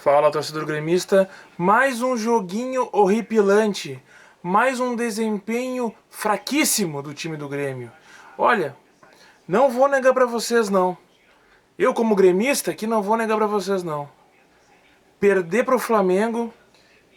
Fala, torcedor gremista. Mais um joguinho horripilante. Mais um desempenho fraquíssimo do time do Grêmio. Olha, não vou negar pra vocês não. Eu como gremista aqui não vou negar pra vocês não. Perder pro Flamengo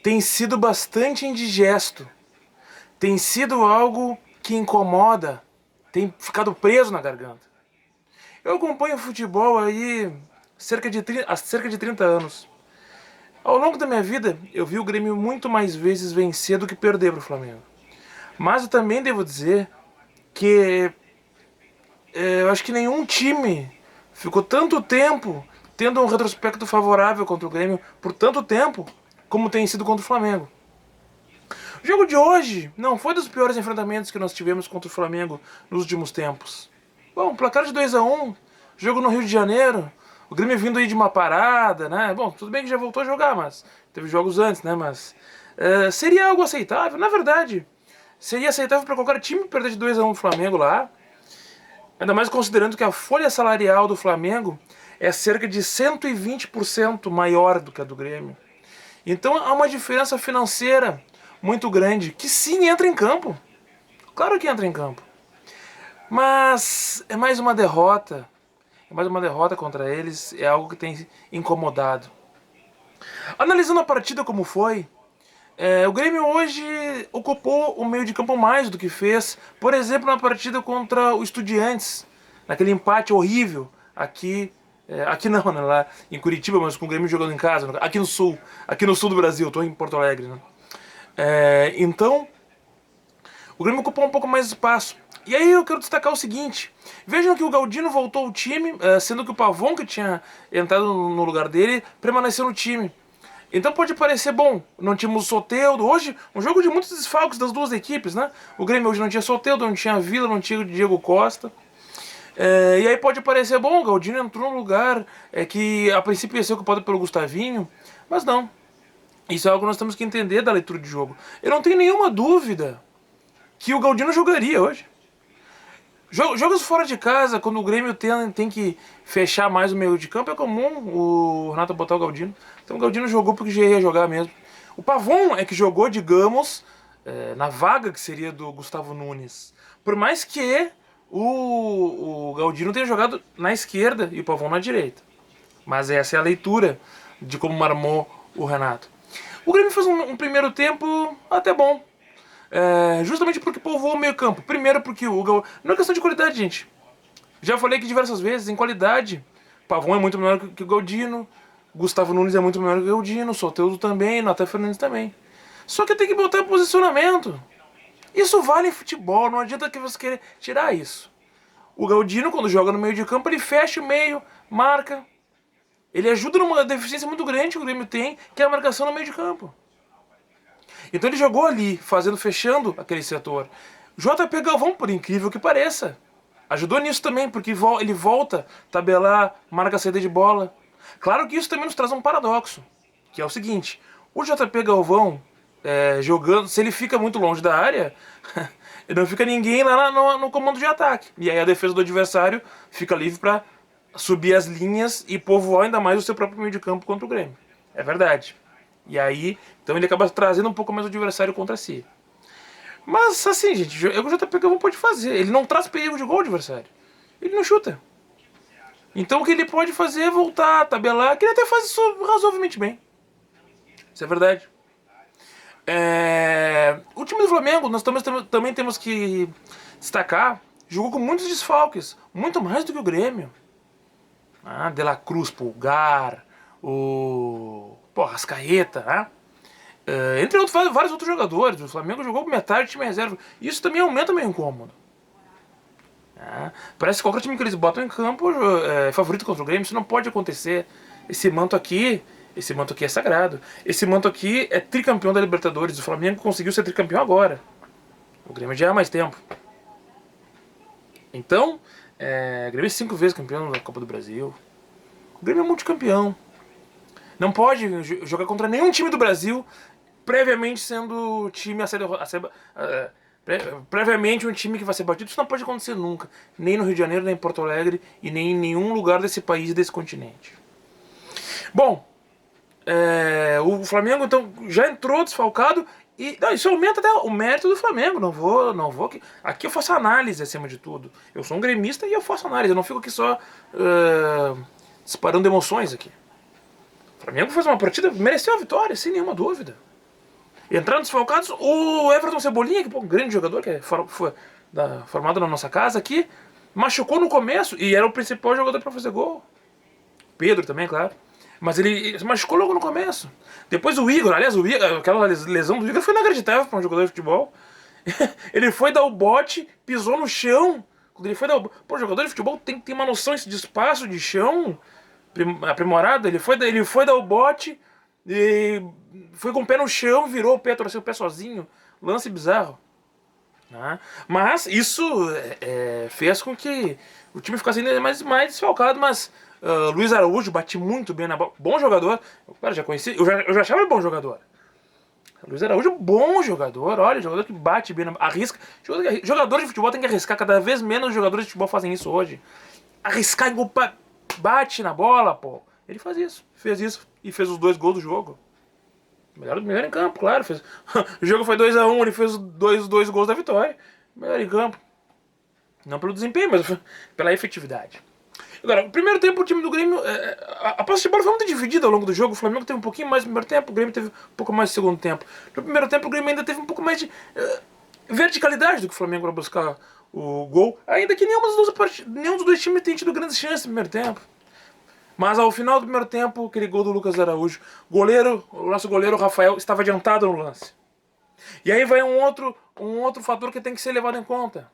tem sido bastante indigesto. Tem sido algo que incomoda. Tem ficado preso na garganta. Eu acompanho futebol aí há cerca de 30 anos. Ao longo da minha vida, eu vi o Grêmio muito mais vezes vencer do que perder para o Flamengo. Mas eu também devo dizer que eu acho que nenhum time ficou tanto tempo tendo um retrospecto favorável contra o Grêmio por tanto tempo como tem sido contra o Flamengo. O jogo de hoje não foi dos piores enfrentamentos que nós tivemos contra o Flamengo nos últimos tempos. Bom, placar de 2-1, jogo no Rio de Janeiro, o Grêmio vindo aí de uma parada, né? Bom, tudo bem que já voltou a jogar, mas teve jogos antes, né? Mas seria algo aceitável, na verdade. Seria aceitável para qualquer time perder de 2-1 no Flamengo lá. Ainda mais considerando que a folha salarial do Flamengo é cerca de 120% maior do que a do Grêmio. Então há uma diferença financeira muito grande, que sim entra em campo. Claro que entra em campo. Mas é mais uma derrota. É mais uma derrota contra eles. É algo que tem incomodado. Analisando a partida como foi, o Grêmio hoje ocupou o meio de campo mais do que fez, por exemplo, na partida contra o Estudiantes, naquele empate horrível aqui. Aqui não, né, lá em Curitiba, mas com o Grêmio jogando em casa, aqui no sul do Brasil, estou em Porto Alegre, né? Então, o Grêmio ocupou um pouco mais de espaço. E aí eu quero destacar o seguinte: vejam que o Galdino voltou ao time, sendo que o Pavon, que tinha entrado no lugar dele, permaneceu no time. Então pode parecer bom, não tínhamos Soteldo. Hoje, um jogo de muitos desfalques das duas equipes, né? O Grêmio hoje não tinha Soteldo, não tinha Vila, não tinha Diego Costa. E aí pode parecer bom, o Galdino entrou num lugar que a princípio ia ser ocupado pelo Gustavinho, mas não. Isso é algo que nós temos que entender da leitura de jogo. Eu não tenho nenhuma dúvida que o Galdino jogaria hoje. Jogos fora de casa, quando o Grêmio tem que fechar mais o meio de campo, é comum o Renato botar o Galdino. Então o Galdino jogou porque já ia jogar mesmo. O Pavon é que jogou, digamos, na vaga que seria do Gustavo Nunes. Por mais que o Galdino tenha jogado na esquerda e o Pavon na direita. Mas essa é a leitura de como marmou o Renato. O Grêmio fez um primeiro tempo até bom. Justamente porque povoou o meio campo. Primeiro porque o Galdino... Não é questão de qualidade, gente. Já falei aqui diversas vezes, em qualidade. Pavon é muito melhor que o Galdino. Gustavo Nunes é muito melhor que o Galdino. Soteldo também, Natan Fernandes também. Só que tem que botar posicionamento. Isso vale em futebol, não adianta que você querer tirar isso. O Galdino, quando joga no meio de campo, ele fecha o meio, marca. Ele ajuda numa deficiência muito grande que o Grêmio tem, que é a marcação no meio de campo. Então ele jogou ali, fechando aquele setor. JP Galvão, por incrível que pareça, ajudou nisso também, porque ele volta a tabelar, marca a saída de bola. Claro que isso também nos traz um paradoxo, que é o seguinte: o JP Galvão jogando, se ele fica muito longe da área, não fica ninguém lá no comando de ataque. E aí a defesa do adversário fica livre para subir as linhas e povoar ainda mais o seu próprio meio de campo contra o Grêmio. É verdade. E aí, então ele acaba trazendo um pouco mais o adversário contra si. Mas assim, gente, é o que o JP Galvão pode fazer. Ele não traz perigo de gol ao adversário. Ele não chuta. Então o que ele pode fazer é voltar, tabelar, que ele até faz isso razoavelmente bem. Isso é verdade. O time do Flamengo, nós também temos que destacar, jogou com muitos desfalques. Muito mais do que o Grêmio. De la Cruz, Pulgar, Arrascaeta, né? Entre outros, vários outros jogadores. O Flamengo jogou metade do time reserva. Isso também aumenta o meu incômodo. Parece que qualquer time que eles botam em campo é favorito contra o Grêmio. Isso não pode acontecer. Esse manto aqui é sagrado. Esse manto aqui é tricampeão da Libertadores. O Flamengo conseguiu ser tricampeão agora. O Grêmio já há mais tempo. Então, o Grêmio é 5 vezes campeão da Copa do Brasil. O Grêmio é multicampeão. Não pode jogar contra nenhum time do Brasil previamente sendo time previamente um time que vai ser batido. Isso não pode acontecer nunca. Nem no Rio de Janeiro, nem em Porto Alegre e nem em nenhum lugar desse país e desse continente. Bom, O Flamengo então já entrou desfalcado e não, isso aumenta até o mérito do Flamengo. Não vou aqui eu faço análise acima de tudo. Eu sou um gremista e eu faço análise. Eu não fico aqui só disparando emoções aqui. O Flamengo fez uma partida, mereceu a vitória, sem nenhuma dúvida. Entrando desfalcados, o Everton Cebolinha, que é um grande jogador, que foi formado na nossa casa aqui, machucou no começo e era o principal jogador para fazer gol. Pedro também, claro. Mas ele se machucou logo no começo. Depois o Igor, aliás, aquela lesão do Igor foi inacreditável para um jogador de futebol. Ele foi dar o bote, pisou no chão. Quando ele foi dar o... Pô, jogador de futebol tem que ter uma noção de espaço, de chão aprimorada. Ele foi dar o bote e foi com o pé no chão, virou o pé, torceu o pé sozinho. Lance bizarro. Mas isso fez com que o time ficasse ainda mais desfalcado, mas Luiz Araújo bate muito bem na bola. Bom jogador. Cara, já conheci, eu já achava ele bom jogador. Luiz Araújo, bom jogador, olha, jogador que bate bem, arrisca. Jogador de futebol tem que arriscar, cada vez menos jogadores de futebol fazem isso hoje. Arriscar e bate na bola, pô. Ele fez isso e fez os 2 gols do jogo. Melhor em campo, claro. O jogo foi 2-1, ele fez os dois gols da vitória. Melhor em campo. Não pelo desempenho, mas pela efetividade. Agora, o primeiro tempo o time do Grêmio, a posse de bola foi muito dividida ao longo do jogo. O Flamengo teve um pouquinho mais no primeiro tempo, o Grêmio teve um pouco mais no segundo tempo. No primeiro tempo o Grêmio ainda teve um pouco mais de verticalidade do que o Flamengo para buscar o gol. Ainda que nenhum dos dois times tenha tido grandes chances no primeiro tempo. Mas ao final do primeiro tempo, aquele gol do Lucas Araújo, o nosso goleiro Rafael estava adiantado no lance. E aí vai um outro fator que tem que ser levado em conta.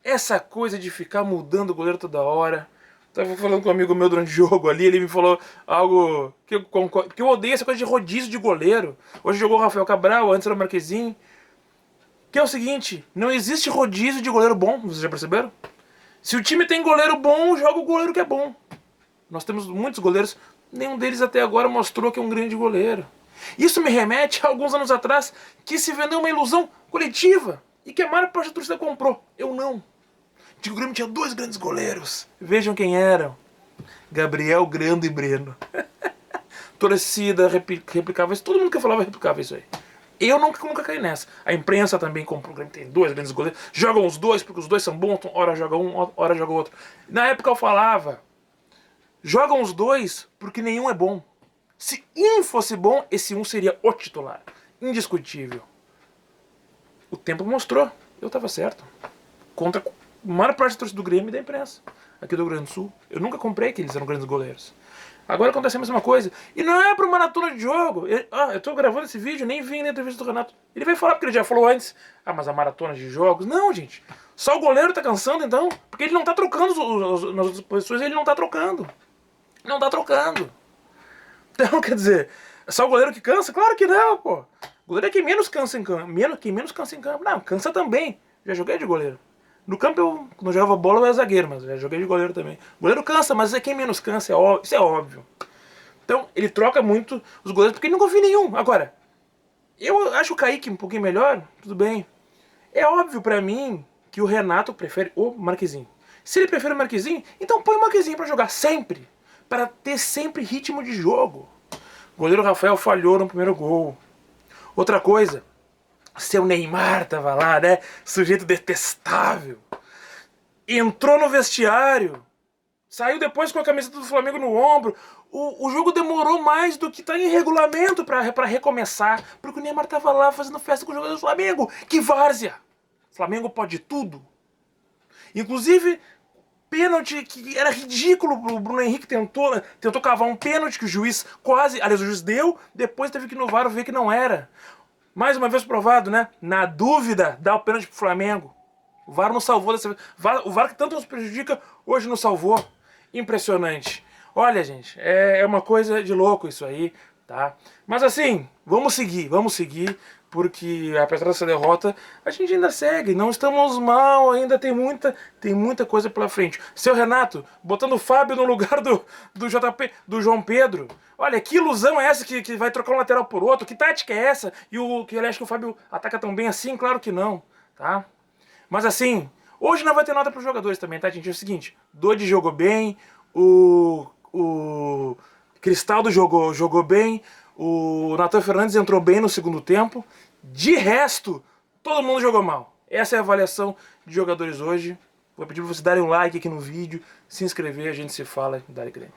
Essa coisa de ficar mudando o goleiro toda hora. Tava falando com um amigo meu durante o jogo ali, ele me falou algo que eu concordo, porque eu odeio essa coisa de rodízio de goleiro. Hoje jogou o Rafael Cabral, antes era o Marquezinho. Que é o seguinte, não existe rodízio de goleiro bom, vocês já perceberam? Se o time tem goleiro bom, joga o goleiro que é bom. Nós temos muitos goleiros, nenhum deles até agora mostrou que é um grande goleiro. Isso me remete a alguns anos atrás, que se vendeu uma ilusão coletiva e que a maior parte da torcida comprou. Eu não. De que o Grêmio tinha 2 grandes goleiros. Vejam quem eram. Gabriel, Grando e Breno. Torcida replicava isso. Todo mundo que falava replicava isso aí. Eu nunca caí nessa. A imprensa também comprou. O Grêmio tem 2 grandes goleiros. Jogam os 2 porque os 2 são bons. Hora joga um, hora joga outro. Na época eu falava, jogam os 2 porque nenhum é bom. Se um fosse bom, esse um seria o titular. Indiscutível. O tempo mostrou. Eu estava certo. Contra a maior parte da torcida do Grêmio e da imprensa aqui do Rio Grande do Sul. Eu nunca comprei que eles eram grandes goleiros. Agora acontece a mesma coisa. E não é pro maratona de jogo. Eu tô gravando esse vídeo, nem vi na entrevista do Renato. Ele vai falar porque ele já falou antes. Mas a maratona de jogos... Não, gente. Só o goleiro tá cansando, então. Porque ele não tá trocando nas outras posições, ele não tá trocando. Não tá trocando. Então, quer dizer, é só o goleiro que cansa? Claro que não, pô. O goleiro é quem menos cansa em campo. Quem menos cansa em campo. Não, cansa também. Já joguei de goleiro. No campo, quando eu jogava bola, eu era zagueiro, mas já joguei de goleiro também. O goleiro cansa, mas é quem menos cansa, isso é óbvio. Então, ele troca muito os goleiros, porque ele não confia em nenhum. Agora, eu acho o Kaique um pouquinho melhor, tudo bem. É óbvio pra mim que o Renato prefere o Marquezinho. Se ele prefere o Marquezinho, então põe o Marquezinho pra jogar sempre. Para ter sempre ritmo de jogo. O goleiro Rafael falhou no primeiro gol. Outra coisa, seu Neymar tava lá, né? Sujeito detestável. Entrou no vestiário. Saiu depois com a camiseta do Flamengo no ombro. O jogo demorou mais do que tá em regulamento pra recomeçar. Porque o Neymar tava lá fazendo festa com o jogador do Flamengo. Que várzea! O Flamengo pode tudo. Inclusive, pênalti que era ridículo. O Bruno Henrique tentou cavar um pênalti que o juiz aliás, o juiz deu. Depois teve que ir no VAR ver que não era. Mais uma vez provado, né? Na dúvida, dá o pênalti pro Flamengo. O VAR não salvou dessa vez. O VAR que tanto nos prejudica, hoje nos salvou. Impressionante. Olha, gente, é uma coisa de louco isso aí, tá? Mas assim, vamos seguir, porque apesar dessa derrota, a gente ainda segue, não estamos mal, ainda tem muita coisa pela frente. Seu Renato, botando o Fábio no lugar do JP, do João Pedro. Olha, que ilusão é essa que vai trocar um lateral por outro? Que tática é essa? E que ele acha que o Fábio ataca tão bem assim? Claro que não, tá? Mas assim, hoje não vai ter nota para os jogadores também, tá, gente? É o seguinte, Dodi jogou bem, Cristaldo jogou bem, o Nathan Fernandes entrou bem no segundo tempo. De resto, todo mundo jogou mal. Essa é a avaliação de jogadores hoje. Vou pedir para vocês darem um like aqui no vídeo, se inscrever, a gente se fala e dá Grêmio.